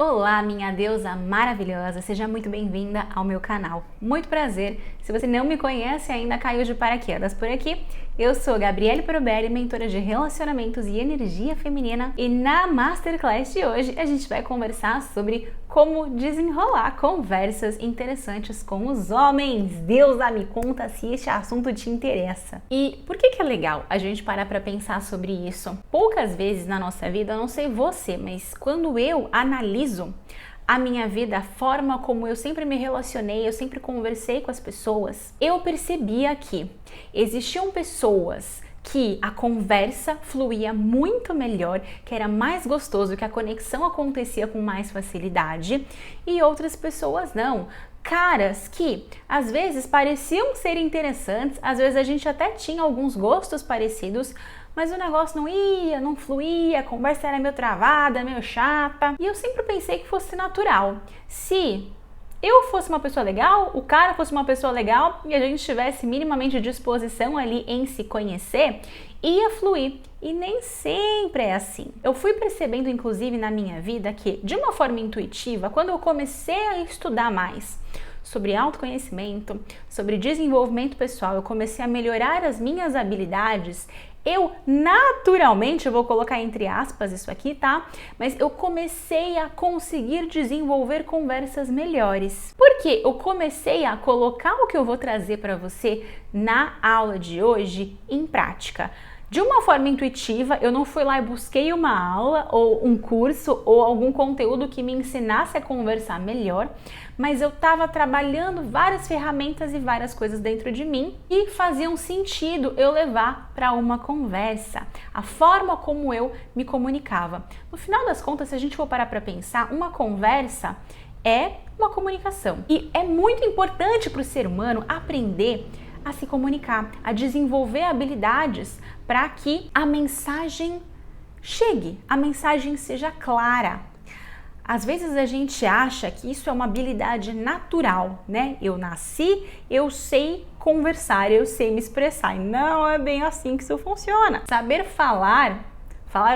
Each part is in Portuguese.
Olá, minha deusa maravilhosa, seja muito bem-vinda ao meu canal. Muito prazer, se você não me conhece ainda, caiu de paraquedas por aqui. Eu sou Gabriele Proberi, mentora de relacionamentos e energia feminina, e na Masterclass de hoje a gente vai conversar sobre como desenrolar conversas interessantes com os homens. Deusa, me conta se este assunto te interessa. E por que é legal a gente parar para pensar sobre isso? Poucas vezes na nossa vida, eu não sei você, mas quando eu analiso a minha vida, a forma como eu sempre me relacionei, eu sempre conversei com as pessoas, eu percebia que existiam pessoas que a conversa fluía muito melhor, que era mais gostoso, que a conexão acontecia com mais facilidade, e outras pessoas não. Caras que às vezes pareciam ser interessantes, às vezes a gente até tinha alguns gostos parecidos, mas o negócio não ia, não fluía, a conversa era meio travada, meio chata. E eu sempre pensei que fosse natural. Se eu fosse uma pessoa legal, o cara fosse uma pessoa legal e a gente tivesse minimamente disposição ali em se conhecer, ia fluir. E nem sempre é assim. Eu fui percebendo, inclusive, na minha vida que, de uma forma intuitiva, quando eu comecei a estudar mais sobre autoconhecimento, sobre desenvolvimento pessoal, eu comecei a melhorar as minhas habilidades, eu naturalmente, eu vou colocar entre aspas isso aqui, tá? Mas eu comecei a conseguir desenvolver conversas melhores. Porque eu comecei a colocar o que eu vou trazer para você na aula de hoje em prática. De uma forma intuitiva, eu não fui lá e busquei uma aula ou um curso ou algum conteúdo que me ensinasse a conversar melhor, mas eu estava trabalhando várias ferramentas e várias coisas dentro de mim e faziam sentido eu levar para uma conversa, a forma como eu me comunicava. No final das contas, se a gente for parar para pensar, uma conversa é uma comunicação e é muito importante para o ser humano aprender a se comunicar, a desenvolver habilidades para que a mensagem chegue, a mensagem seja clara. Às vezes a gente acha que isso é uma habilidade natural, né? Eu nasci, eu sei conversar, eu sei me expressar. E não é bem assim que isso funciona. Saber falar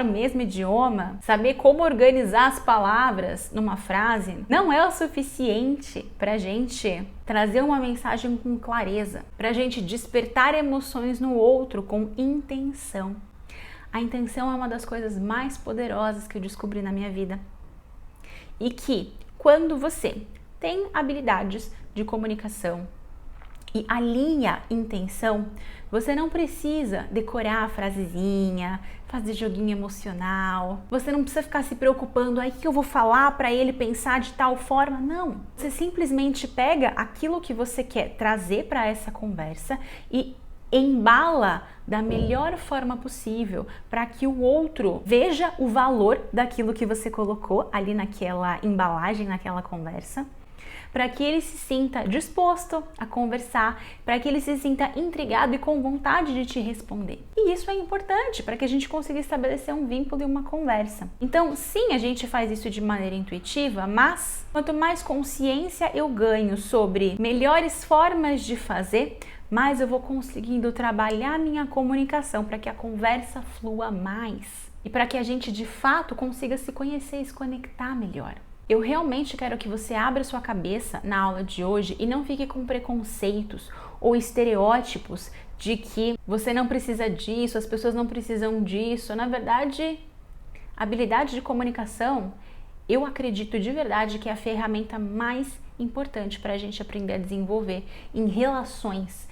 o mesmo idioma, saber como organizar as palavras numa frase, não é o suficiente para a gente trazer uma mensagem com clareza, para a gente despertar emoções no outro com intenção. A intenção é uma das coisas mais poderosas que eu descobri na minha vida. E que quando você tem habilidades de comunicação e alinha intenção, você não precisa decorar a frasezinha, fazer joguinho emocional, você não precisa ficar se preocupando, aí o que eu vou falar para ele pensar de tal forma, não. Você simplesmente pega aquilo que você quer trazer para essa conversa e embala da melhor forma possível para que o outro veja o valor daquilo que você colocou ali naquela embalagem, naquela conversa, para que ele se sinta disposto a conversar, para que ele se sinta intrigado e com vontade de te responder. E isso é importante para que a gente consiga estabelecer um vínculo e uma conversa. Então, sim, a gente faz isso de maneira intuitiva, mas quanto mais consciência eu ganho sobre melhores formas de fazer, mais eu vou conseguindo trabalhar minha comunicação para que a conversa flua mais e para que a gente de fato consiga se conhecer e se conectar melhor. Eu realmente quero que você abra sua cabeça na aula de hoje e não fique com preconceitos ou estereótipos de que você não precisa disso, as pessoas não precisam disso. Na verdade, a habilidade de comunicação, eu acredito de verdade que é a ferramenta mais importante para a gente aprender a desenvolver em relações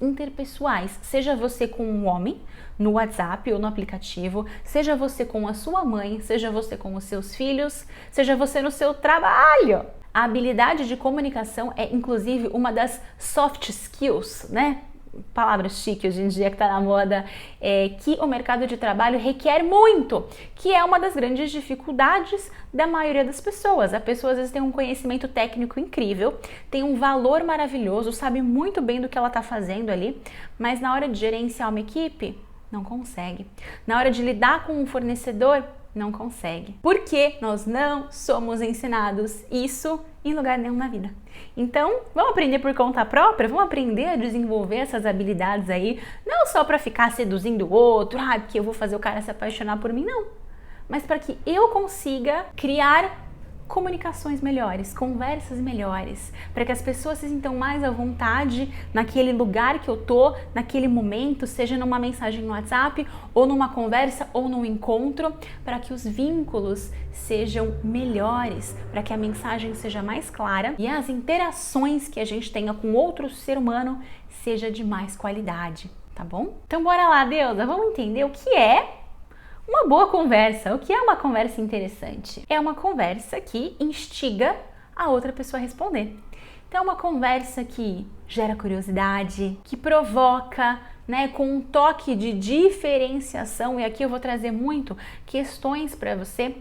interpessoais, seja você com um homem no WhatsApp ou no aplicativo, seja você com a sua mãe, seja você com os seus filhos, seja você no seu trabalho. A habilidade de comunicação é inclusive uma das soft skills, né? Palavra chique hoje em dia que está na moda, que o mercado de trabalho requer muito, que é uma das grandes dificuldades da maioria das pessoas. A pessoa às vezes tem um conhecimento técnico incrível, tem um valor maravilhoso, sabe muito bem do que ela está fazendo ali, mas na hora de gerenciar uma equipe, não consegue. Na hora de lidar com um fornecedor, não consegue. Porque nós não somos ensinados isso em lugar nenhum na vida. Então, vamos aprender por conta própria? Vamos aprender a desenvolver essas habilidades aí, não só para ficar seduzindo o outro, porque eu vou fazer o cara se apaixonar por mim, não. Mas para que eu consiga criar comunicações melhores, conversas melhores, para que as pessoas se sintam mais à vontade naquele lugar que eu tô, naquele momento, seja numa mensagem no WhatsApp, ou numa conversa, ou num encontro, para que os vínculos sejam melhores, para que a mensagem seja mais clara e as interações que a gente tenha com outro ser humano seja de mais qualidade, tá bom? Então bora lá, deusa, vamos entender o que é uma boa conversa. O que é uma conversa interessante? É uma conversa que instiga a outra pessoa a responder. Então é uma conversa que gera curiosidade, que provoca, né, com um toque de diferenciação, e aqui eu vou trazer muito questões para você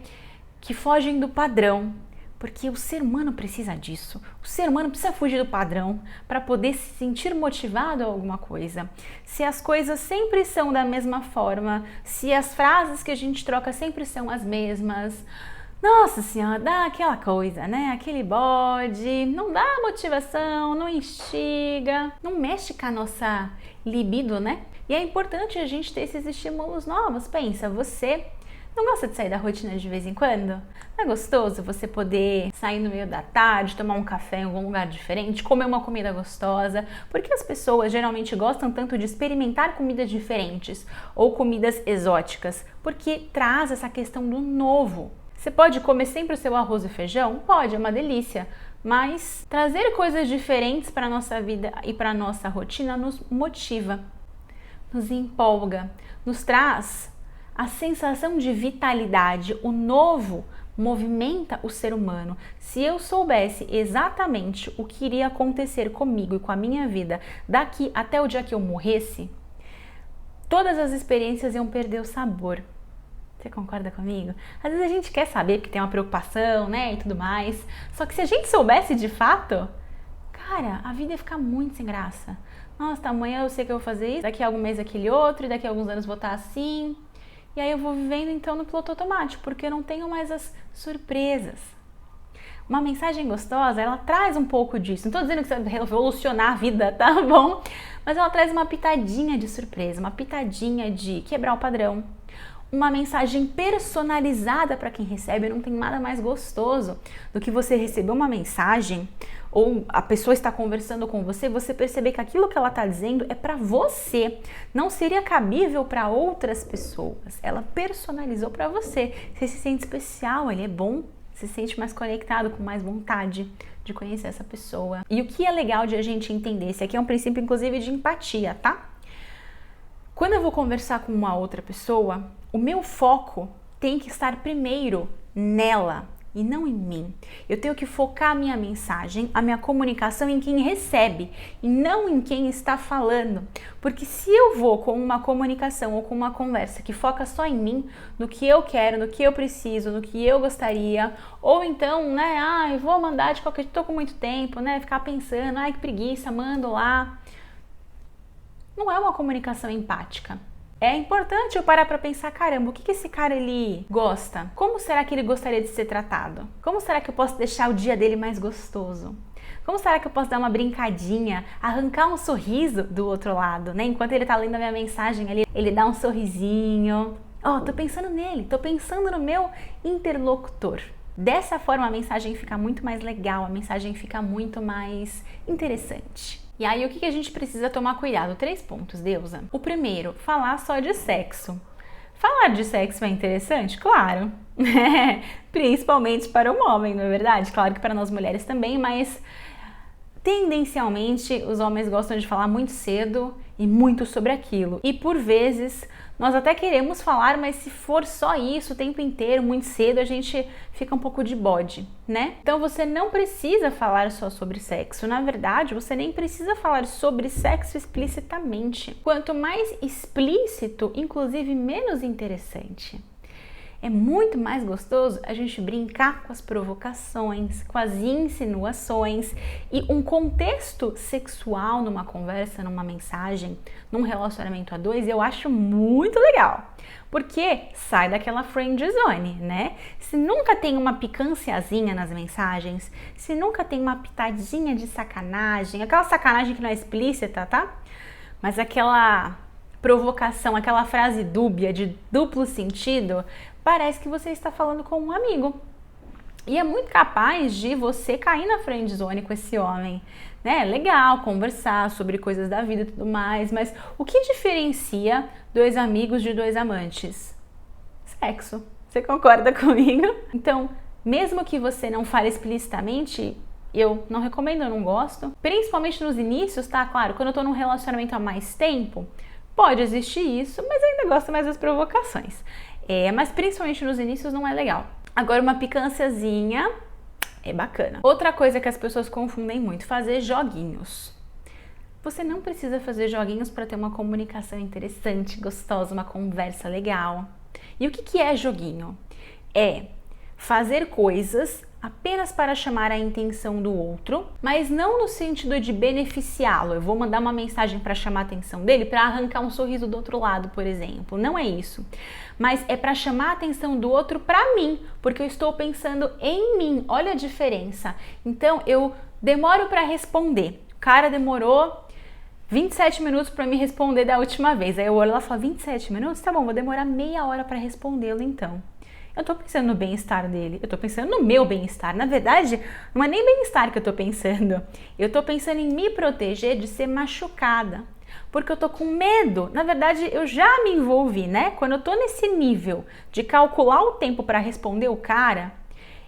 que fogem do padrão. Porque o ser humano precisa disso. O ser humano precisa fugir do padrão para poder se sentir motivado a alguma coisa. Se as coisas sempre são da mesma forma, se as frases que a gente troca sempre são as mesmas, nossa senhora, dá aquela coisa, né? Aquele bode, não dá motivação, não instiga, não mexe com a nossa libido, né? E é importante a gente ter esses estímulos novos. Pensa, você não gosta de sair da rotina de vez em quando? Não é gostoso você poder sair no meio da tarde, tomar um café em algum lugar diferente, comer uma comida gostosa? Por que as pessoas geralmente gostam tanto de experimentar comidas diferentes ou comidas exóticas? Porque traz essa questão do novo. Você pode comer sempre o seu arroz e feijão? Pode, é uma delícia. Mas trazer coisas diferentes para a nossa vida e para a nossa rotina nos motiva, nos empolga, nos traz a sensação de vitalidade. O novo movimenta o ser humano. Se eu soubesse exatamente o que iria acontecer comigo e com a minha vida daqui até o dia que eu morresse, todas as experiências iam perder o sabor. Você concorda comigo? Às vezes a gente quer saber porque tem uma preocupação, né, e tudo mais. Só que se a gente soubesse de fato, cara, a vida ia ficar muito sem graça. Nossa, amanhã eu sei que eu vou fazer isso, daqui a algum mês aquele outro, e daqui a alguns anos vou estar assim. E aí eu vou vivendo então no piloto automático, porque eu não tenho mais as surpresas. Uma mensagem gostosa, ela traz um pouco disso. Não tô dizendo que você vai revolucionar a vida, tá bom? Mas ela traz uma pitadinha de surpresa, uma pitadinha de quebrar o padrão. Uma mensagem personalizada para quem recebe. Não tem nada mais gostoso do que você receber uma mensagem ou a pessoa está conversando com você, você perceber que aquilo que ela está dizendo é para você, não seria cabível para outras pessoas. Ela personalizou para você. Você se sente especial, ele é bom, você se sente mais conectado, com mais vontade de conhecer essa pessoa. E o que é legal de a gente entender, esse aqui é um princípio inclusive de empatia, tá? Quando eu vou conversar com uma outra pessoa, o meu foco tem que estar primeiro nela e não em mim. Eu tenho que focar a minha mensagem, a minha comunicação em quem recebe e não em quem está falando. Porque se eu vou com uma comunicação ou com uma conversa que foca só em mim, no que eu quero, no que eu preciso, no que eu gostaria, ou então, né, eu vou mandar de qualquer jeito, tô com muito tempo, né, ficar pensando, que preguiça, mando lá. Não é uma comunicação empática. É importante eu parar para pensar, caramba, o que esse cara ele gosta? Como será que ele gostaria de ser tratado? Como será que eu posso deixar o dia dele mais gostoso? Como será que eu posso dar uma brincadinha, arrancar um sorriso do outro lado, né? Enquanto ele tá lendo a minha mensagem ali, ele dá um sorrisinho. Tô pensando nele, tô pensando no meu interlocutor. Dessa forma a mensagem fica muito mais legal, a mensagem fica muito mais interessante. E aí, o que a gente precisa tomar cuidado? 3 pontos, deusa. O primeiro, falar só de sexo. Falar de sexo é interessante? Claro. Principalmente para um homem, não é verdade? Claro que para nós mulheres também, mas tendencialmente os homens gostam de falar muito cedo e muito sobre aquilo. E por vezes nós até queremos falar, mas se for só isso o tempo inteiro, muito cedo, a gente fica um pouco de bode, né? Então você não precisa falar só sobre sexo. Na verdade, você nem precisa falar sobre sexo explicitamente. Quanto mais explícito, inclusive menos interessante. É muito mais gostoso a gente brincar com as provocações, com as insinuações e um contexto sexual numa conversa, numa mensagem, num relacionamento a dois, eu acho muito legal. Porque sai daquela friend zone, né? Se nunca tem uma picânciazinha nas mensagens, se nunca tem uma pitadinha de sacanagem, aquela sacanagem que não é explícita, tá? Mas aquela provocação, aquela frase dúbia, de duplo sentido, parece que você está falando com um amigo. E é muito capaz de você cair na friendzone com esse homem, né? Legal conversar sobre coisas da vida e tudo mais, mas o que diferencia dois amigos de dois amantes? Sexo. Você concorda comigo? Então, mesmo que você não fale explicitamente, eu não recomendo, eu não gosto. Principalmente nos inícios, tá? Claro, quando eu tô num relacionamento há mais tempo, pode existir isso, mas eu ainda gosto mais das provocações. Mas principalmente nos inícios não é legal. Agora, uma picânciazinha é bacana. Outra coisa que as pessoas confundem muito, fazer joguinhos. Você não precisa fazer joguinhos para ter uma comunicação interessante, gostosa, uma conversa legal. E o que é joguinho? É fazer coisas apenas para chamar a atenção do outro, mas não no sentido de beneficiá-lo. Eu vou mandar uma mensagem para chamar a atenção dele, para arrancar um sorriso do outro lado, por exemplo. Não é isso. Mas é para chamar a atenção do outro para mim, porque eu estou pensando em mim. Olha a diferença. Então, eu demoro para responder. O cara demorou 27 minutos para me responder da última vez. Aí eu olho lá e falo, 27 minutos? Tá bom, vou demorar meia hora para respondê-lo então. Eu tô pensando no bem-estar dele, eu tô pensando no meu bem-estar. Na verdade, não é nem bem-estar que eu tô pensando. Eu tô pensando em me proteger de ser machucada. Porque eu tô com medo. Na verdade, eu já me envolvi, né? Quando eu tô nesse nível de calcular o tempo para responder o cara,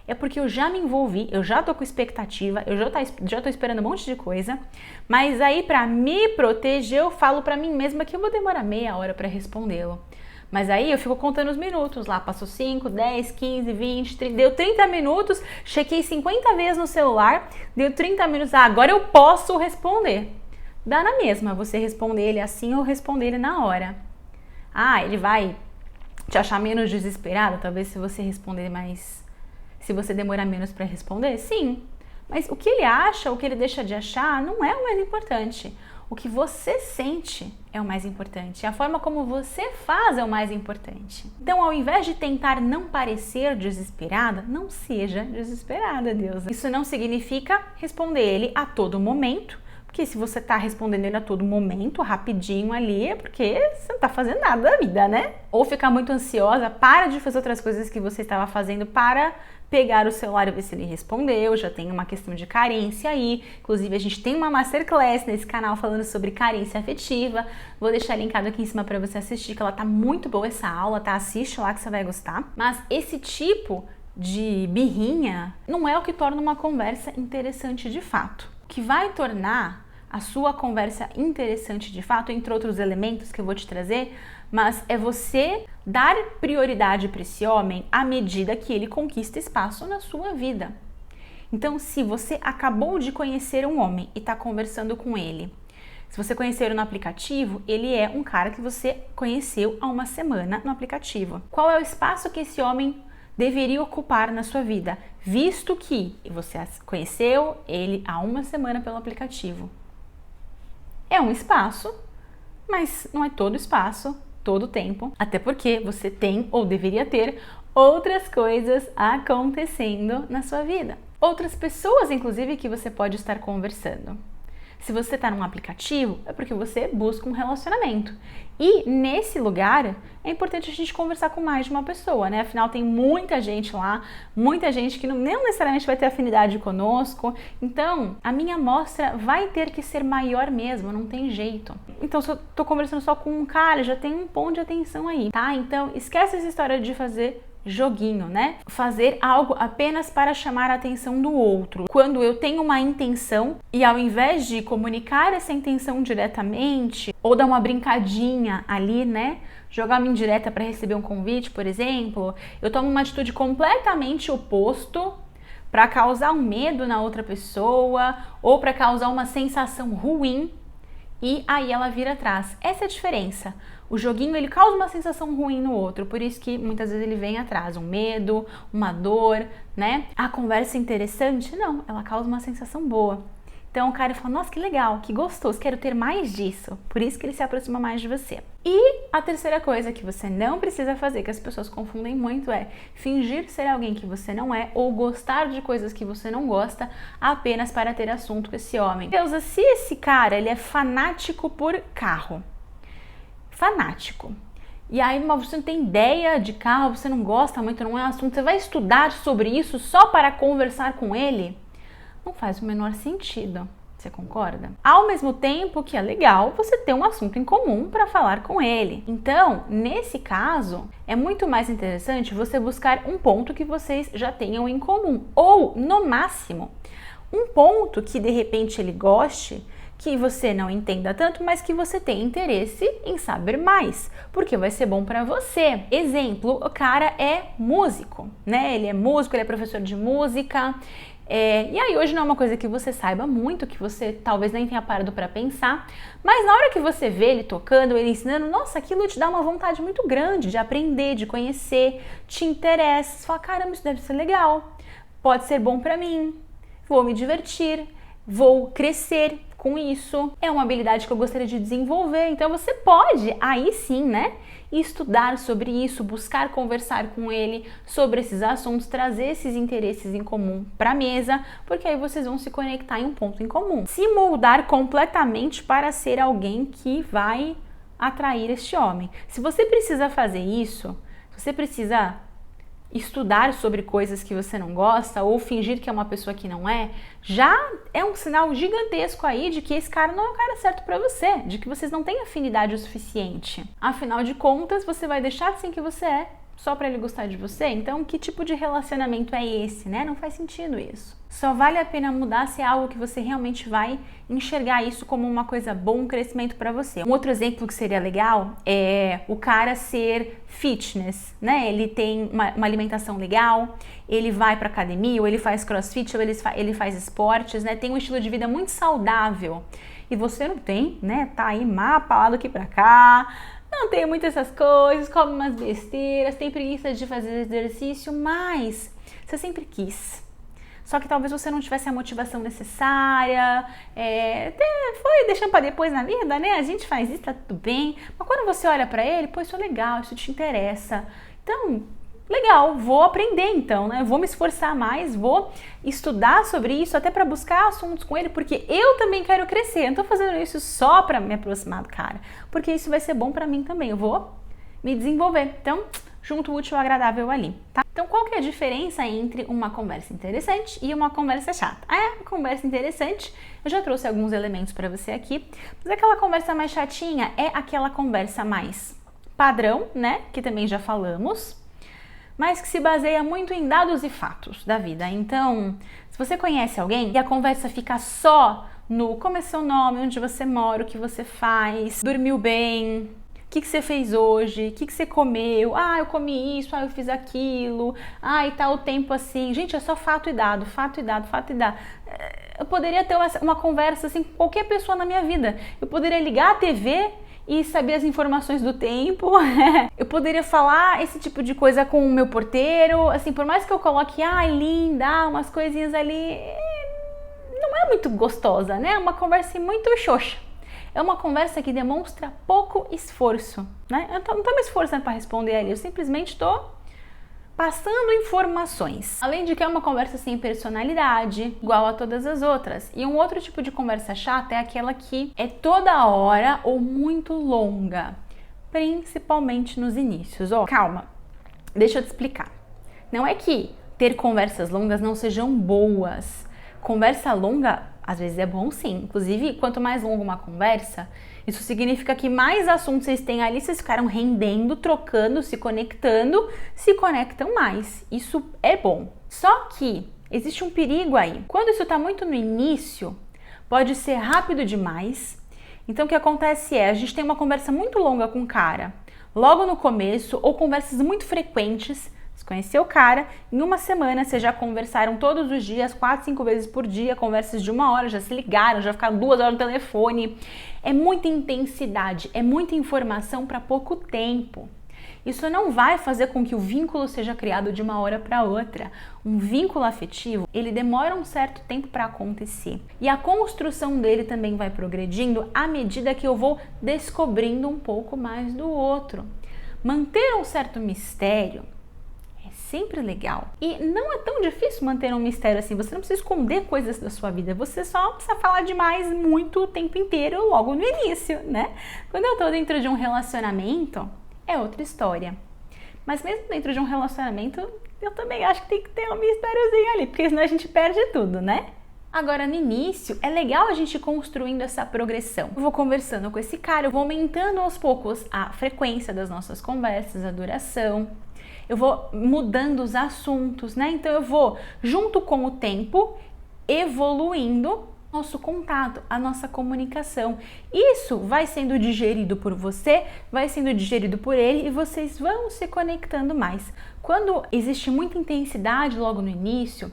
é porque eu já me envolvi, eu já tô com expectativa, eu já tô esperando um monte de coisa. Mas aí, para me proteger, eu falo para mim mesma que eu vou demorar meia hora para respondê-lo. Mas aí eu fico contando os minutos lá, passou 5, 10, 15, 20, 30, deu 30 minutos, chequei 50 vezes no celular, deu 30 minutos, agora eu posso responder. Dá na mesma você responder ele assim ou responder ele na hora. Ele vai te achar menos desesperado, talvez se você responder mais, se você demorar menos para responder, sim. Mas o que ele acha, o que ele deixa de achar, não é o mais importante. O que você sente é o mais importante. A forma como você faz é o mais importante. Então, ao invés de tentar não parecer desesperada, não seja desesperada, deusa. Isso não significa responder ele a todo momento, porque se você tá respondendo ele a todo momento, rapidinho ali, é porque você não tá fazendo nada da vida, né? Ou ficar muito ansiosa, para de fazer outras coisas que você estava fazendo para pegar o celular e ver se ele respondeu. Já tem uma questão de carência aí. Inclusive, a gente tem uma masterclass nesse canal falando sobre carência afetiva. Vou deixar linkado aqui em cima para você assistir, que ela tá muito boa essa aula, tá? Assiste lá que você vai gostar. Mas esse tipo de birrinha não é o que torna uma conversa interessante de fato. O que vai tornar a sua conversa interessante de fato, entre outros elementos que eu vou te trazer, mas é você dar prioridade para esse homem à medida que ele conquista espaço na sua vida. Então, se você acabou de conhecer um homem e está conversando com ele, se você conhecer no aplicativo, ele é um cara que você conheceu há uma semana no aplicativo. Qual é o espaço que esse homem deveria ocupar na sua vida, visto que você conheceu ele há uma semana pelo aplicativo? É um espaço, mas não é todo espaço, todo tempo, até porque você tem ou deveria ter outras coisas acontecendo na sua vida. Outras pessoas, inclusive, que você pode estar conversando. Se você está num aplicativo, é porque você busca um relacionamento. E nesse lugar, é importante a gente conversar com mais de uma pessoa, né? Afinal, tem muita gente lá, muita gente que não necessariamente vai ter afinidade conosco. Então, a minha amostra vai ter que ser maior mesmo, não tem jeito. Então, se eu tô conversando só com um cara, já tem um ponto de atenção aí, tá? Então, esquece essa história de fazer joguinho, né? Fazer algo apenas para chamar a atenção do outro. Quando eu tenho uma intenção e ao invés de comunicar essa intenção diretamente ou dar uma brincadinha ali, né? Jogar uma indireta para receber um convite, por exemplo, eu tomo uma atitude completamente oposto para causar um medo na outra pessoa ou para causar uma sensação ruim e aí ela vira atrás. Essa é a diferença. O joguinho, ele causa uma sensação ruim no outro, por isso que muitas vezes ele vem atrás, um medo, uma dor, né? A conversa interessante, não, ela causa uma sensação boa. Então o cara fala, nossa, que legal, que gostoso, quero ter mais disso. Por isso que ele se aproxima mais de você. E a terceira coisa que você não precisa fazer, que as pessoas confundem muito, é fingir ser alguém que você não é ou gostar de coisas que você não gosta apenas para ter assunto com esse homem. Deusa, se esse cara, ele é fanático por carro, fanático, E aí você não tem ideia de carro, você não gosta muito, não é assunto, você vai estudar sobre isso só para conversar com ele? Não faz o menor sentido. Você concorda? Ao mesmo tempo que é legal você ter um assunto em comum para falar com ele. Então, nesse caso, é muito mais interessante você buscar um ponto que vocês já tenham em comum. Ou, no máximo, um ponto que de repente ele goste, que você não entenda tanto, mas que você tem interesse em saber mais, porque vai ser bom para você. Exemplo, o cara é músico, né? Ele é músico, ele é professor de música. E aí hoje não é uma coisa que você saiba muito, que você talvez nem tenha parado para pensar, mas na hora que você vê ele tocando, ele ensinando, nossa, aquilo te dá uma vontade muito grande de aprender, de conhecer, te interessa, você fala, caramba, isso deve ser legal, pode ser bom para mim, vou me divertir, vou crescer com isso, é uma habilidade que eu gostaria de desenvolver, então você pode, aí sim, né, estudar sobre isso, buscar conversar com ele sobre esses assuntos, trazer esses interesses em comum para a mesa, porque aí vocês vão se conectar em um ponto em comum. Se moldar completamente para ser alguém que vai atrair este homem. Se você precisa fazer isso, se você precisa estudar sobre coisas que você não gosta ou fingir que é uma pessoa que não é, já é um sinal gigantesco aí de que esse cara não é o cara certo para você, de que vocês não têm afinidade o suficiente. Afinal de contas, você vai deixar de ser quem você é só para ele gostar de você? Então, que tipo de relacionamento é esse, né? Não faz sentido isso. Só vale a pena mudar se é algo que você realmente vai enxergar isso como uma coisa boa, um crescimento para você. Um outro exemplo que seria legal é o cara ser fitness, né? Ele tem uma alimentação legal, ele vai para academia, ou ele faz crossfit, ou ele faz esportes, né? Tem um estilo de vida muito saudável. E você não tem, né? Tá aí mapa daqui para cá, não tem muitas essas coisas, come umas besteiras, tem preguiça de fazer exercício, mas você sempre quis. Só que talvez você não tivesse a motivação necessária, foi deixando para depois na vida, né? A gente faz isso, tá tudo bem. Mas quando você olha para ele, pô, isso é legal, isso te interessa. Então, legal, vou aprender então, né? Vou me esforçar mais, vou estudar sobre isso, até para buscar assuntos com ele, porque eu também quero crescer. Eu não tô fazendo isso só para me aproximar do cara, porque isso vai ser bom para mim também. Eu vou me desenvolver. Então, junto o útil ao agradável ali, tá? Então, qual que é a diferença entre uma conversa interessante e uma conversa chata? A conversa interessante, eu já trouxe alguns elementos para você aqui, mas aquela conversa mais chatinha é aquela conversa mais padrão, né? Que também já falamos, mas que se baseia muito em dados e fatos da vida. Então, se você conhece alguém e a conversa fica só no como é seu nome, onde você mora, o que você faz, dormiu bem, o que você fez hoje, o que você comeu, eu comi isso, eu fiz aquilo, e tá o tempo assim. Gente, é só fato e dado, fato e dado, fato e dado. Eu poderia ter uma conversa assim com qualquer pessoa na minha vida. Eu poderia ligar a TV e saber as informações do tempo. Eu poderia falar esse tipo de coisa com o meu porteiro, assim, por mais que eu coloque, linda, umas coisinhas ali, não é muito gostosa, né? É uma conversa muito xoxa. É uma conversa que demonstra pouco esforço, né? Eu não tô me esforçando para responder ali, eu simplesmente tô passando informações. Além de que é uma conversa sem personalidade, igual a todas as outras. E um outro tipo de conversa chata é aquela que é toda hora ou muito longa, principalmente nos inícios. Calma, deixa eu te explicar. Não é que ter conversas longas não sejam boas. Conversa longa, às vezes é bom sim. Inclusive, quanto mais longa uma conversa, isso significa que mais assuntos vocês têm ali, vocês ficaram rendendo, trocando, se conectam mais. Isso é bom. Só que existe um perigo aí. Quando isso está muito no início, pode ser rápido demais. Então, o que acontece é, a gente tem uma conversa muito longa com o cara, logo no começo, ou conversas muito frequentes. Você conheceu o cara, em uma semana vocês já conversaram todos os dias, 4, 5 vezes por dia, conversas de 1 hora, já se ligaram, já ficaram 2 horas no telefone. É muita intensidade, é muita informação para pouco tempo. Isso não vai fazer com que o vínculo seja criado de uma hora para outra. Um vínculo afetivo, ele demora um certo tempo para acontecer. E a construção dele também vai progredindo à medida que eu vou descobrindo um pouco mais do outro. Manter um certo mistério sempre legal. E não é tão difícil manter um mistério assim, você não precisa esconder coisas da sua vida, você só precisa falar demais muito o tempo inteiro, logo no início, né? Quando eu tô dentro de um relacionamento, é outra história. Mas mesmo dentro de um relacionamento, eu também acho que tem que ter um mistériozinho ali, porque senão a gente perde tudo, né? Agora, no início, é legal a gente ir construindo essa progressão. Eu vou conversando com esse cara, eu vou aumentando aos poucos a frequência das nossas conversas, a duração. Eu vou mudando os assuntos, né? Então eu vou, junto com o tempo, evoluindo nosso contato, a nossa comunicação. Isso vai sendo digerido por você, vai sendo digerido por ele e vocês vão se conectando mais. Quando existe muita intensidade logo no início,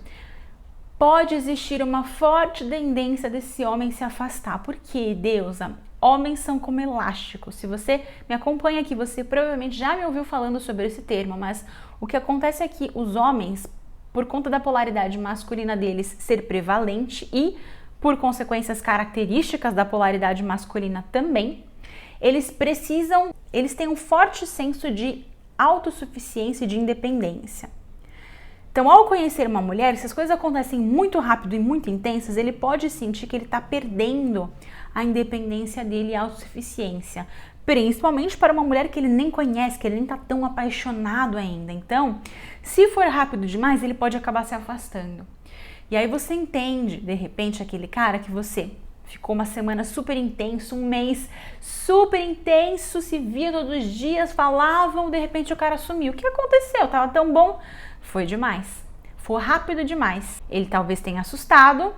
pode existir uma forte tendência desse homem se afastar. Porque, deusa, homens são como elásticos. Se você me acompanha aqui, você provavelmente já me ouviu falando sobre esse termo, mas o que acontece é que os homens, por conta da polaridade masculina deles ser prevalente e por consequências características da polaridade masculina também, eles têm um forte senso de autossuficiência e de independência. Então, ao conhecer uma mulher, se as coisas acontecem muito rápido e muito intensas, ele pode sentir que ele está perdendo a independência dele e a autossuficiência. Principalmente para uma mulher que ele nem conhece, que ele nem está tão apaixonado ainda. Então, se for rápido demais, ele pode acabar se afastando. E aí você entende, de repente, aquele cara que você ficou uma semana super intenso, um mês super intenso, se via todos os dias, falavam, de repente o cara sumiu. O que aconteceu? Tava tão bom? Foi demais. Foi rápido demais. Ele talvez tenha assustado,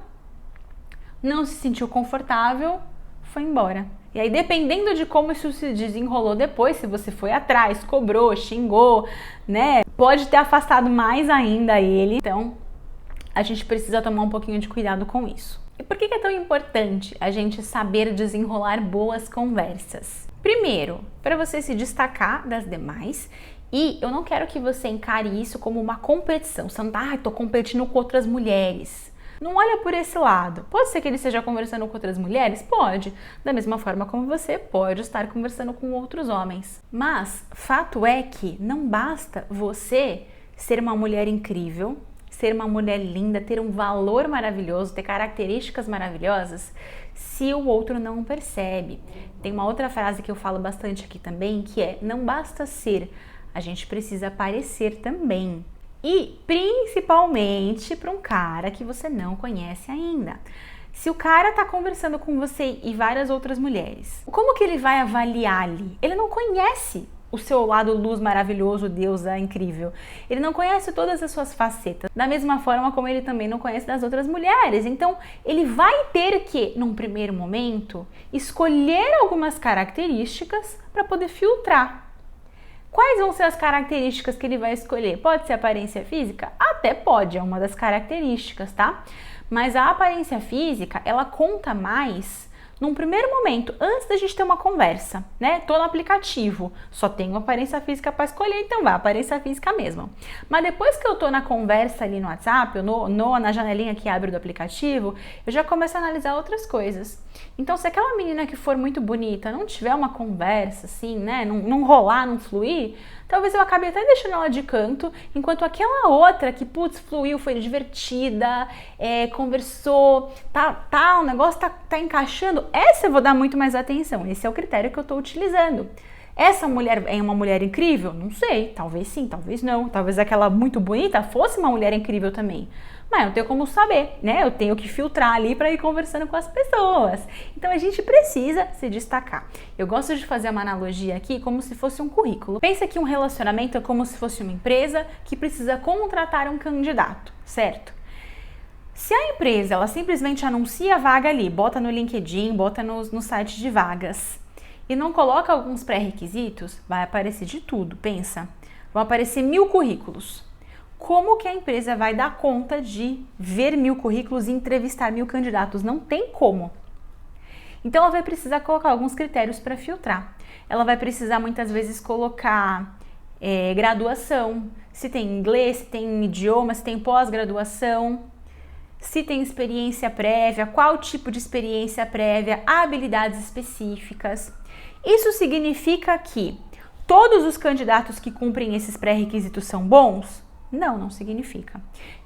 não se sentiu confortável, foi embora. E aí, dependendo de como isso se desenrolou depois, se você foi atrás, cobrou, xingou, né? Pode ter afastado mais ainda ele. Então, a gente precisa tomar um pouquinho de cuidado com isso. E por que é tão importante a gente saber desenrolar boas conversas? Primeiro, para você se destacar das demais. E eu não quero que você encare isso como uma competição. Você não tá, tô competindo com outras mulheres. Não olha por esse lado. Pode ser que ele esteja conversando com outras mulheres? Pode. Da mesma forma como você pode estar conversando com outros homens. Mas, fato é que não basta você ser uma mulher incrível, ser uma mulher linda, ter um valor maravilhoso, ter características maravilhosas, se o outro não percebe. Tem uma outra frase que eu falo bastante aqui também, que é: não basta ser, a gente precisa parecer também. E principalmente para um cara que você não conhece ainda. Se o cara tá conversando com você e várias outras mulheres, como que ele vai avaliar ali? Ele não conhece o seu lado luz maravilhoso, deusa incrível. Ele não conhece todas as suas facetas, da mesma forma como ele também não conhece das outras mulheres. Então, ele vai ter que, num primeiro momento, escolher algumas características para poder filtrar. Quais vão ser as características que ele vai escolher? Pode ser aparência física? Até pode, é uma das características, tá? Mas a aparência física, ela conta mais num primeiro momento, antes da gente ter uma conversa, né? Tô no aplicativo, só tenho aparência física para escolher, então vai, aparência física mesmo. Mas depois que eu tô na conversa ali no WhatsApp, na janelinha que abre do aplicativo, eu já começo a analisar outras coisas. Então, se aquela menina que for muito bonita não tiver uma conversa assim, né? Não rolar, não fluir, talvez eu acabe até deixando ela de canto, enquanto aquela outra que, putz, fluiu, foi divertida, conversou, o negócio tá encaixando, essa eu vou dar muito mais atenção. Esse é o critério que eu tô utilizando. Essa mulher é uma mulher incrível? Não sei, talvez sim, talvez não. Talvez aquela muito bonita fosse uma mulher incrível também. Mas eu não tenho como saber, né? Eu tenho que filtrar ali para ir conversando com as pessoas. Então a gente precisa se destacar. Eu gosto de fazer uma analogia aqui como se fosse um currículo. Pensa que um relacionamento é como se fosse uma empresa que precisa contratar um candidato, certo? Se a empresa ela simplesmente anuncia a vaga ali, bota no LinkedIn, bota no site de vagas e não coloca alguns pré-requisitos, vai aparecer de tudo, pensa. Vão aparecer 1000 currículos. Como que a empresa vai dar conta de ver 1000 currículos e entrevistar 1000 candidatos? Não tem como. Então ela vai precisar colocar alguns critérios para filtrar. Ela vai precisar muitas vezes colocar graduação, se tem inglês, se tem idioma, se tem pós-graduação, se tem experiência prévia, qual tipo de experiência prévia, habilidades específicas. Isso significa que todos os candidatos que cumprem esses pré-requisitos são bons? Não, não significa.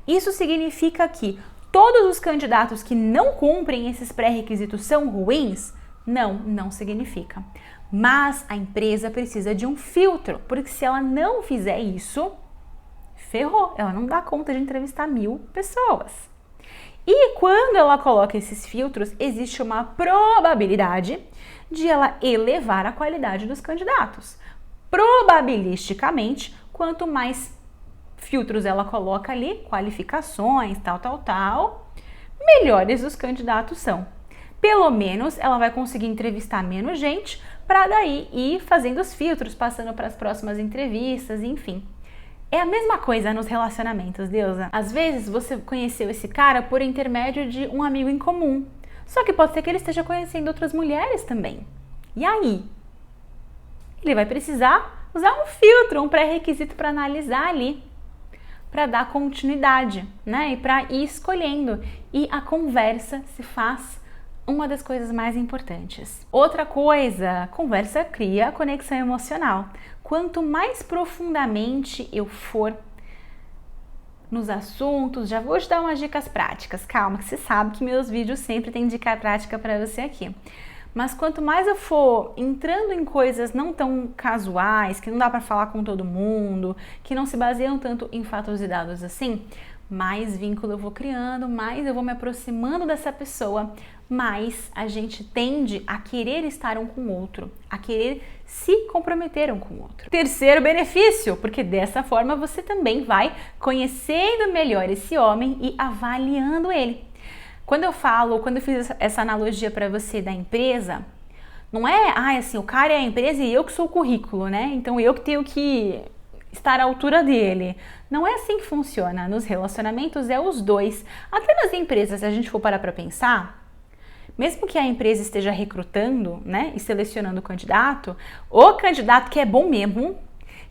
Isso significa que todos os candidatos que não cumprem esses pré-requisitos são ruins? Não, não significa. Mas a empresa precisa de um filtro, porque se ela não fizer isso, ferrou, ela não dá conta de entrevistar 1000 pessoas. E quando ela coloca esses filtros, existe uma probabilidade de ela elevar a qualidade dos candidatos. Probabilisticamente, quanto mais filtros ela coloca ali, qualificações, tal, melhores os candidatos são. Pelo menos ela vai conseguir entrevistar menos gente para daí ir fazendo os filtros, passando para as próximas entrevistas, enfim. É a mesma coisa nos relacionamentos, Deusa. Às vezes você conheceu esse cara por intermédio de um amigo em comum. Só que pode ser que ele esteja conhecendo outras mulheres também. E aí? Ele vai precisar usar um filtro, um pré-requisito para analisar ali, para dar continuidade, né? E para ir escolhendo. E a conversa se faz uma das coisas mais importantes. Outra coisa, conversa cria conexão emocional. Quanto mais profundamente eu for nos assuntos, já vou te dar umas dicas práticas. Calma, que você sabe que meus vídeos sempre têm dica prática para você aqui. Mas quanto mais eu for entrando em coisas não tão casuais, que não dá para falar com todo mundo, que não se baseiam tanto em fatos e dados assim, mais vínculo eu vou criando, mais eu vou me aproximando dessa pessoa, mais a gente tende a querer estar um com o outro, a querer se comprometer um com o outro. Terceiro benefício, porque dessa forma você também vai conhecendo melhor esse homem e avaliando ele. Quando eu fiz essa analogia para você da empresa, não é, assim, o cara é a empresa e eu que sou o currículo, né? Então eu que tenho que estar à altura dele. Não é assim que funciona. Nos relacionamentos é os dois. Até nas empresas, se a gente for parar para pensar, mesmo que a empresa esteja recrutando, né, e selecionando o candidato que é bom mesmo,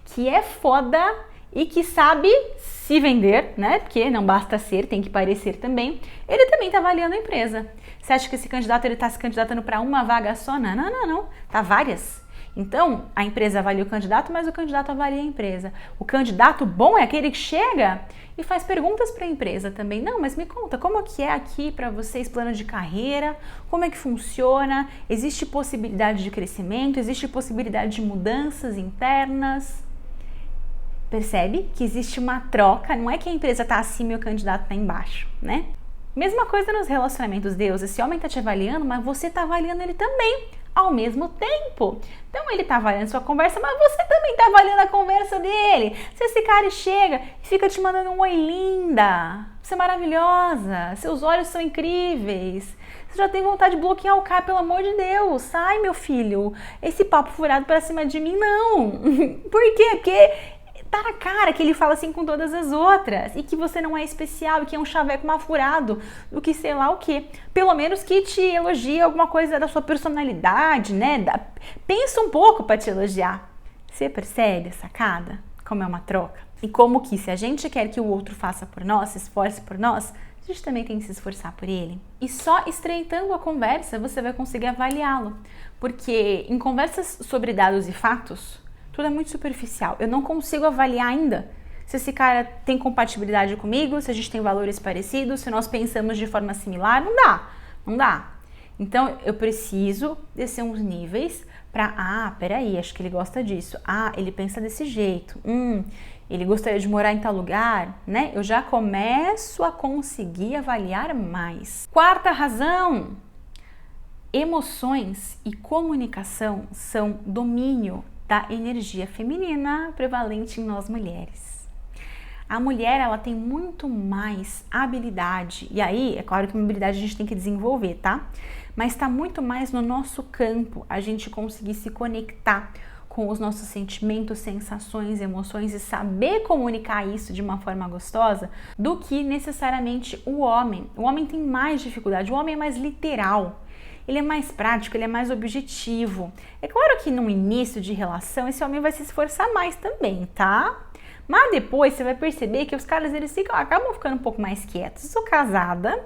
que é foda e que sabe se vender, né, porque não basta ser, tem que parecer também, ele também está avaliando a empresa. Você acha que esse candidato ele está se candidatando para uma vaga só? Não. Tá várias. Então, a empresa avalia o candidato, mas o candidato avalia a empresa. O candidato bom é aquele que chega e faz perguntas para a empresa também. Não, mas me conta, como que é aqui para vocês plano de carreira? Como é que funciona? Existe possibilidade de crescimento? Existe possibilidade de mudanças internas? Percebe que existe uma troca, não é que a empresa está acima e o candidato está embaixo, né? Mesma coisa nos relacionamentos, Deus. Esse homem está te avaliando, mas você está avaliando ele também ao mesmo tempo. Então ele tá avaliando sua conversa, mas você também tá avaliando a conversa dele. Se esse cara chega e fica te mandando um oi linda, você é maravilhosa, seus olhos são incríveis, você já tem vontade de bloquear o cara, pelo amor de Deus, sai meu filho, esse papo furado pra cima de mim, não. Por quê? Porque tá na cara que ele fala assim com todas as outras e que você não é especial e que é um chaveco mal furado do que sei lá o que. Pelo menos que te elogie alguma coisa da sua personalidade, né? Pensa um pouco para te elogiar. Você percebe a sacada? Como é uma troca? E como que se a gente quer que o outro faça por nós, se esforce por nós, a gente também tem que se esforçar por ele. E só estreitando a conversa você vai conseguir avaliá-lo. Porque em conversas sobre dados e fatos, tudo é muito superficial. Eu não consigo avaliar ainda se esse cara tem compatibilidade comigo, se a gente tem valores parecidos, se nós pensamos de forma similar. Não dá. Então, eu preciso descer uns níveis para, peraí, acho que ele gosta disso. Ele pensa desse jeito. Ele gostaria de morar em tal lugar, né? Eu já começo a conseguir avaliar mais. Quarta razão. Emoções e comunicação são domínio da energia feminina prevalente em nós mulheres. A mulher, ela tem muito mais habilidade, e aí, é claro que uma habilidade a gente tem que desenvolver, tá? Mas tá muito mais no nosso campo, a gente conseguir se conectar com os nossos sentimentos, sensações, emoções e saber comunicar isso de uma forma gostosa do que necessariamente o homem. O homem tem mais dificuldade, o homem é mais literal. Ele é mais prático, ele é mais objetivo. É claro que no início de relação, esse homem vai se esforçar mais também, tá? Mas depois você vai perceber que os caras, eles acabam ficando um pouco mais quietos. Eu sou casada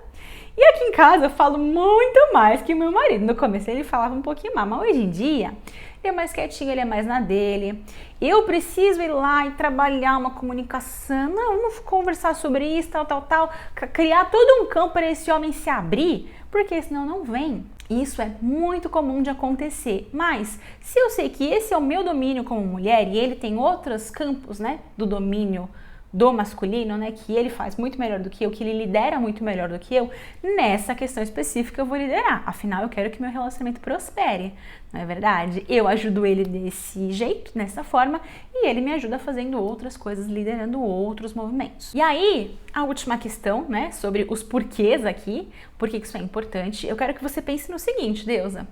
e aqui em casa eu falo muito mais que meu marido. No começo ele falava um pouquinho mais, mas hoje em dia ele é mais quietinho, ele é mais na dele. Eu preciso ir lá e trabalhar uma comunicação. Não, vamos conversar sobre isso, tal. Criar todo um campo para esse homem se abrir, porque senão não vem. Isso é muito comum de acontecer, mas se eu sei que esse é o meu domínio como mulher e ele tem outros campos, né, do domínio do masculino, né, que ele faz muito melhor do que eu, que ele lidera muito melhor do que eu, nessa questão específica eu vou liderar. Afinal, eu quero que meu relacionamento prospere, não é verdade? Eu ajudo ele desse jeito, dessa forma, e ele me ajuda fazendo outras coisas, liderando outros movimentos. E aí, a última questão, né, sobre os porquês aqui, por que isso é importante, eu quero que você pense no seguinte, Deusa.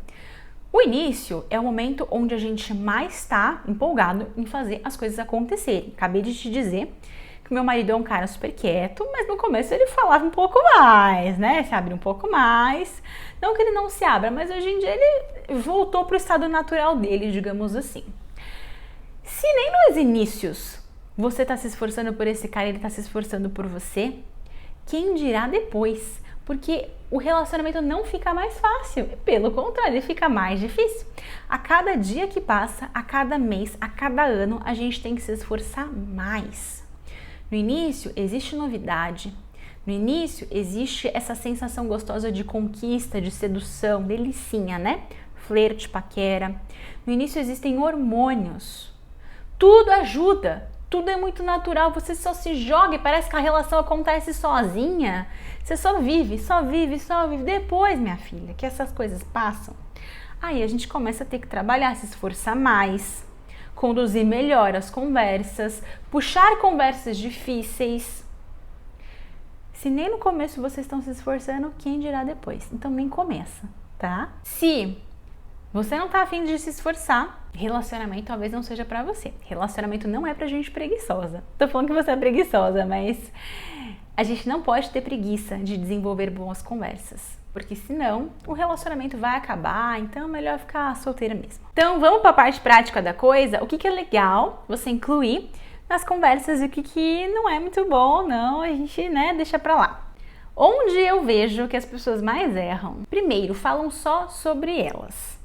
O início é o momento onde a gente mais está empolgado em fazer as coisas acontecerem. Acabei de te dizer que meu marido é um cara super quieto, mas no começo ele falava um pouco mais, né? Se abre um pouco mais. Não que ele não se abra, mas hoje em dia ele voltou para o estado natural dele, digamos assim. Se nem nos inícios você está se esforçando por esse cara, ele está se esforçando por você, quem dirá depois? Porque o relacionamento não fica mais fácil, pelo contrário, ele fica mais difícil. A cada dia que passa, a cada mês, a cada ano, a gente tem que se esforçar mais. No início, existe novidade. No início, existe essa sensação gostosa de conquista, de sedução, delicinha, né? Flerte, paquera. No início, existem hormônios. Tudo ajuda. Tudo é muito natural. Você só se joga e parece que a relação acontece sozinha. Você só vive, só vive, só vive. Depois, minha filha, que essas coisas passam, aí a gente começa a ter que trabalhar, se esforçar mais, conduzir melhor as conversas, puxar conversas difíceis. Se nem no começo vocês estão se esforçando, quem dirá depois? Então nem começa, tá? Se você não tá afim de se esforçar, relacionamento talvez não seja pra você. Relacionamento não é pra gente preguiçosa. Tô falando que você é preguiçosa, mas a gente não pode ter preguiça de desenvolver boas conversas, porque senão o relacionamento vai acabar, então é melhor ficar solteira mesmo. Então vamos para a parte prática da coisa. O que é legal você incluir nas conversas e o que não é muito bom, não, a gente, né, deixa pra lá. Onde eu vejo que as pessoas mais erram? Primeiro, falam só sobre elas.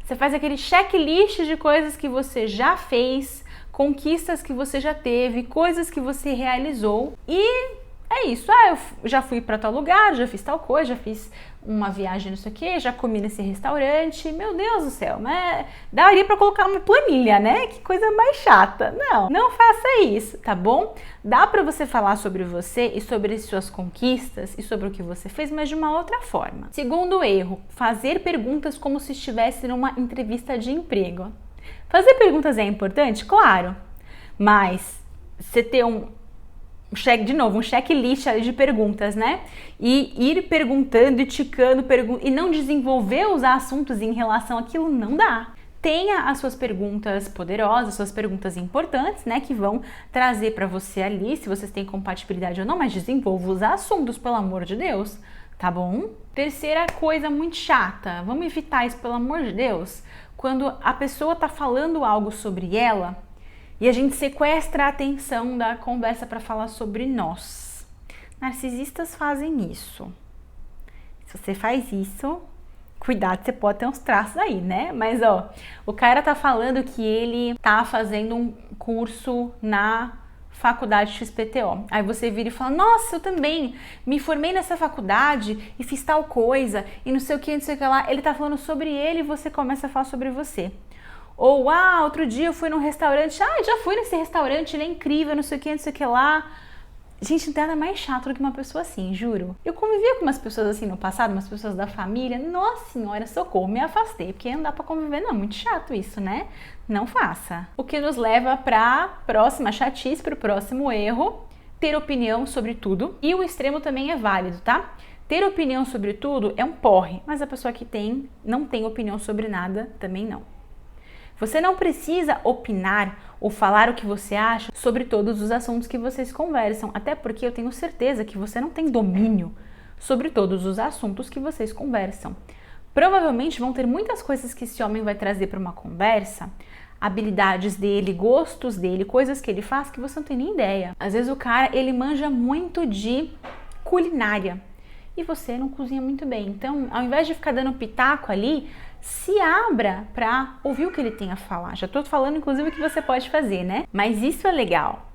Você faz aquele checklist de coisas que você já fez, conquistas que você já teve, coisas que você realizou e é isso. Ah, eu já fui para tal lugar, já fiz tal coisa, já fiz uma viagem, não sei o que, já comi nesse restaurante. Meu Deus do céu, mas daria para colocar uma planilha, né? Que coisa mais chata. Não faça isso, tá bom? Dá para você falar sobre você e sobre suas conquistas e sobre o que você fez, mas de uma outra forma. Segundo erro, fazer perguntas como se estivesse numa entrevista de emprego. Fazer perguntas é importante? Claro, mas você ter um checklist de perguntas, né? E ir perguntando e ticando e não desenvolver os assuntos em relação àquilo não dá. Tenha as suas perguntas poderosas, suas perguntas importantes, né? Que vão trazer para você ali, se vocês têm compatibilidade ou não, mas desenvolva os assuntos, pelo amor de Deus, tá bom? Terceira coisa muito chata, vamos evitar isso, pelo amor de Deus. Quando a pessoa tá falando algo sobre ela, e a gente sequestra a atenção da conversa para falar sobre nós. Narcisistas fazem isso. Se você faz isso, cuidado, você pode ter uns traços aí, né? Mas ó, o cara tá falando que ele tá fazendo um curso na faculdade XPTO. Aí você vira e fala, nossa, eu também me formei nessa faculdade e fiz tal coisa e não sei o que, não sei o que lá. Ele tá falando sobre ele e você começa a falar sobre você. Ou, outro dia eu fui num restaurante, já fui nesse restaurante, ele é incrível, não sei o que lá. Gente, não tem nada mais chato do que uma pessoa assim, juro. Eu convivia com umas pessoas assim no passado, umas pessoas da família, nossa senhora, socorro, me afastei, porque não dá pra conviver não, muito chato isso, né? Não faça. O que nos leva pra próxima chatice, pro próximo erro, ter opinião sobre tudo. E o extremo também é válido, tá? Ter opinião sobre tudo é um porre, mas a pessoa que não tem opinião sobre nada, também não. Você não precisa opinar ou falar o que você acha sobre todos os assuntos que vocês conversam, até porque eu tenho certeza que você não tem domínio sobre todos os assuntos que vocês conversam. Provavelmente vão ter muitas coisas que esse homem vai trazer para uma conversa, habilidades dele, gostos dele, coisas que ele faz que você não tem nem ideia. Às vezes o cara, ele manja muito de culinária e você não cozinha muito bem. Então, ao invés de ficar dando pitaco ali, se abra para ouvir o que ele tem a falar. Já tô falando, inclusive, o que você pode fazer, né? Mas isso é legal.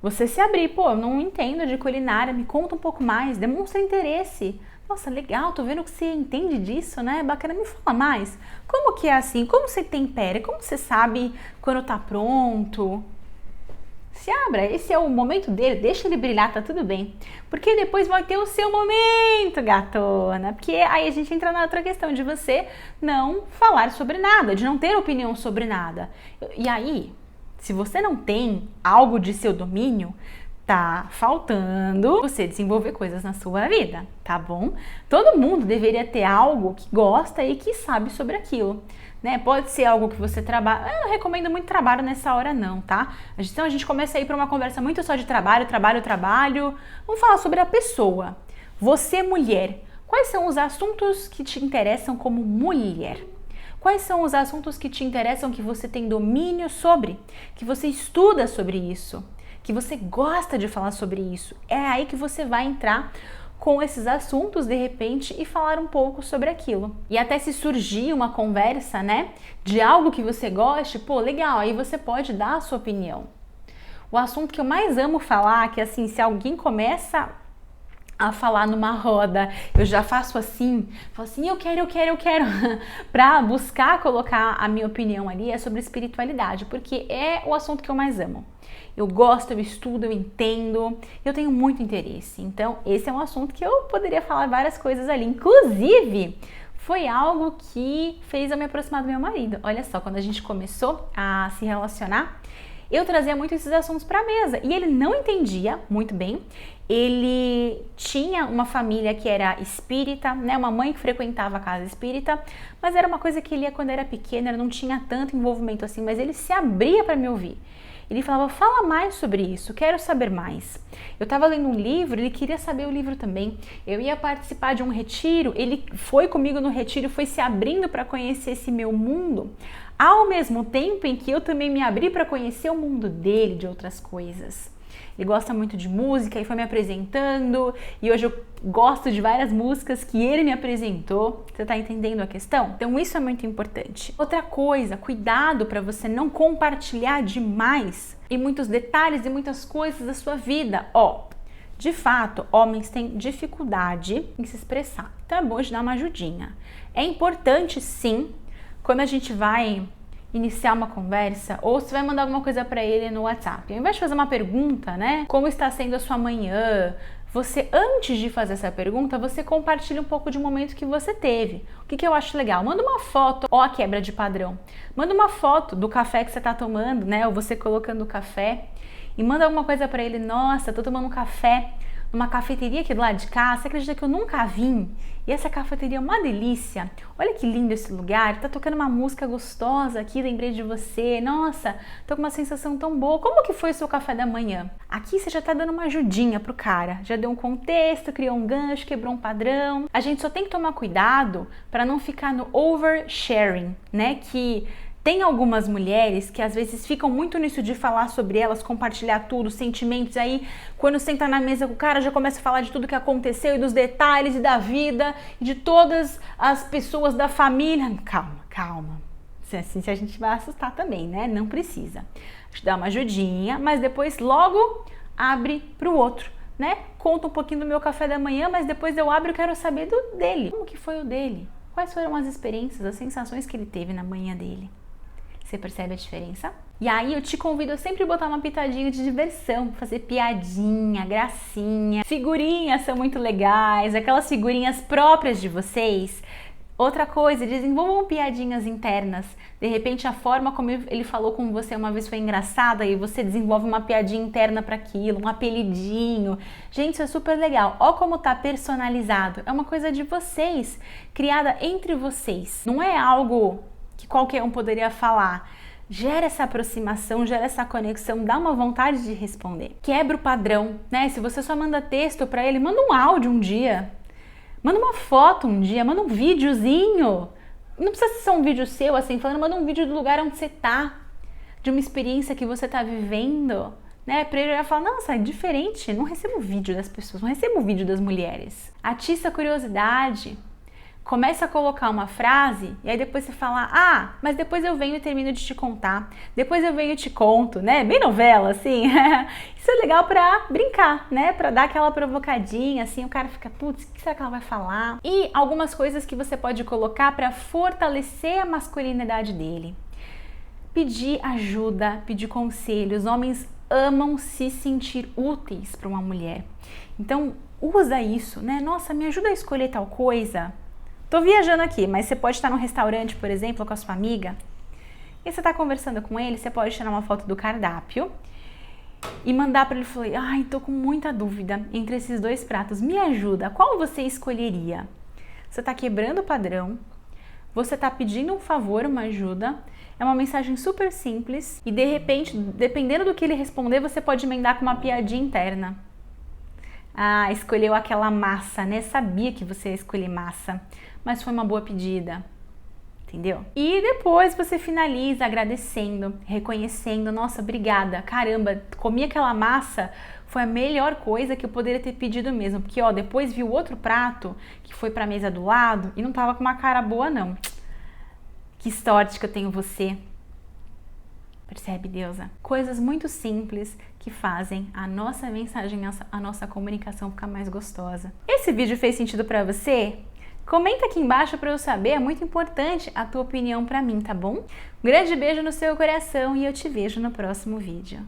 Você se abrir, eu não entendo de culinária, me conta um pouco mais, demonstra interesse. Nossa, legal, tô vendo que você entende disso, né? Bacana, me fala mais. Como que é assim? Como você tempera? Como você sabe quando tá pronto? Se abra, esse é o momento dele, deixa ele brilhar, tá tudo bem. Porque depois vai ter o seu momento, gatona. Porque aí a gente entra na outra questão de você não falar sobre nada, de não ter opinião sobre nada. E aí, se você não tem algo de seu domínio, tá faltando você desenvolver coisas na sua vida, tá bom? Todo mundo deveria ter algo que gosta e que sabe sobre aquilo, né? Pode ser algo que você trabalha. Eu não recomendo muito trabalho nessa hora não, tá? Então a gente começa a ir para uma conversa muito só de trabalho. Vamos falar sobre a pessoa. Você, mulher, quais são os assuntos que te interessam como mulher? Quais são os assuntos que te interessam, que você tem domínio sobre, que você estuda sobre isso, que você gosta de falar sobre isso? É aí que você vai entrar com esses assuntos de repente e falar um pouco sobre aquilo. E até se surgir uma conversa, né, de algo que você goste, pô, legal, aí você pode dar a sua opinião. O assunto que eu mais amo falar, que assim, se alguém começa a falar numa roda, eu já faço assim, falo assim, eu quero, para buscar colocar a minha opinião ali, é sobre espiritualidade, porque é o assunto que eu mais amo. Eu gosto, eu estudo, eu entendo, eu tenho muito interesse. Então, esse é um assunto que eu poderia falar várias coisas ali. Inclusive, foi algo que fez eu me aproximar do meu marido. Olha só, quando a gente começou a se relacionar, eu trazia muito esses assuntos para a mesa e ele não entendia muito bem. Ele tinha uma família que era espírita, né? Uma mãe que frequentava a casa espírita, mas era uma coisa que ele ia quando era pequeno, ele não tinha tanto envolvimento assim, mas ele se abria para me ouvir. Ele falava, fala mais sobre isso, quero saber mais. Eu estava lendo um livro, ele queria saber o livro também. Eu ia participar de um retiro, ele foi comigo no retiro, foi se abrindo para conhecer esse meu mundo, ao mesmo tempo em que eu também me abri para conhecer o mundo dele, de outras coisas. Ele gosta muito de música e foi me apresentando, e hoje eu gosto de várias músicas que ele me apresentou. Você tá entendendo a questão? Então isso é muito importante. Outra coisa, cuidado para você não compartilhar demais e muitos detalhes e muitas coisas da sua vida. De fato, homens têm dificuldade em se expressar, então é bom de dar uma ajudinha. É importante sim, quando a gente vai iniciar uma conversa, ou se vai mandar alguma coisa para ele no WhatsApp, ao invés de fazer uma pergunta, né? Como está sendo a sua manhã? Você, antes de fazer essa pergunta, você compartilha um pouco de um momento que você teve. O que eu acho legal? Manda uma foto, ó a quebra de padrão. Manda uma foto do café que você está tomando, né? Ou você colocando o café. E manda alguma coisa para ele. Nossa, tô tomando um café numa cafeteria aqui do lado de cá. Você acredita que eu nunca vim? E essa cafeteria é uma delícia. Olha que lindo esse lugar. Tá tocando uma música gostosa aqui, lembrei de você. Nossa, tô com uma sensação tão boa. Como que foi o seu café da manhã? Aqui você já tá dando uma ajudinha pro cara. Já deu um contexto, criou um gancho, quebrou um padrão. A gente só tem que tomar cuidado para não ficar no oversharing, né? Que tem algumas mulheres que às vezes ficam muito nisso de falar sobre elas, compartilhar tudo, sentimentos, aí quando senta na mesa com o cara já começa a falar de tudo que aconteceu e dos detalhes e da vida e de todas as pessoas da família. Calma. Se a gente vai assustar também, né? Não precisa. A gente dá uma ajudinha, mas depois logo abre pro outro, né? Conta um pouquinho do meu café da manhã, mas depois eu abro e quero saber do dele. Como que foi o dele? Quais foram as experiências, as sensações que ele teve na manhã dele? Você percebe a diferença? E aí eu te convido a sempre botar uma pitadinha de diversão, fazer piadinha, gracinha. Figurinhas são muito legais, aquelas figurinhas próprias de vocês. Outra coisa, desenvolvam piadinhas internas. De repente a forma como ele falou com você uma vez foi engraçada e você desenvolve uma piadinha interna para aquilo, um apelidinho. Gente, isso é super legal. Ó como tá personalizado. É uma coisa de vocês, criada entre vocês. Não é algo que qualquer um poderia falar. Gera essa aproximação, gera essa conexão, dá uma vontade de responder. Quebra o padrão, né? Se você só manda texto para ele, manda um áudio um dia. Manda uma foto um dia, manda um videozinho. Não precisa ser só um vídeo seu, assim, falando, manda um vídeo do lugar onde você tá, de uma experiência que você tá vivendo, né? Pra ele falar, nossa, é diferente, não recebo vídeo das pessoas, não recebo vídeo das mulheres. Atiça a curiosidade. Começa a colocar uma frase e aí depois você fala, ah, mas depois eu venho e termino de te contar, depois eu venho e te conto, né? Bem novela, assim. Isso é legal pra brincar, né? Pra dar aquela provocadinha, assim, o cara fica, putz, o que será que ela vai falar? E algumas coisas que você pode colocar pra fortalecer a masculinidade dele. Pedir ajuda, pedir conselhos. Homens amam se sentir úteis para uma mulher. Então, usa isso, né? Nossa, me ajuda a escolher tal coisa. Tô viajando aqui, mas você pode estar num restaurante, por exemplo, com a sua amiga, e você tá conversando com ele, você pode tirar uma foto do cardápio e mandar para ele e falar, ai, tô com muita dúvida entre esses dois pratos, me ajuda, qual você escolheria? Você tá quebrando o padrão, você tá pedindo um favor, uma ajuda, é uma mensagem super simples e de repente, dependendo do que ele responder, você pode emendar com uma piadinha interna. Ah, escolheu aquela massa, né? Sabia que você ia escolher massa, mas foi uma boa pedida, entendeu? E depois você finaliza agradecendo, reconhecendo, nossa, obrigada, caramba, comi aquela massa, foi a melhor coisa que eu poderia ter pedido mesmo, porque ó, depois vi o outro prato que foi pra mesa do lado e não tava com uma cara boa não. Que sorte que eu tenho você. Percebe, deusa? Coisas muito simples que fazem a nossa mensagem, a nossa comunicação ficar mais gostosa. Esse vídeo fez sentido pra você? Comenta aqui embaixo para eu saber, é muito importante a tua opinião pra mim, tá bom? Um grande beijo no seu coração e eu te vejo no próximo vídeo.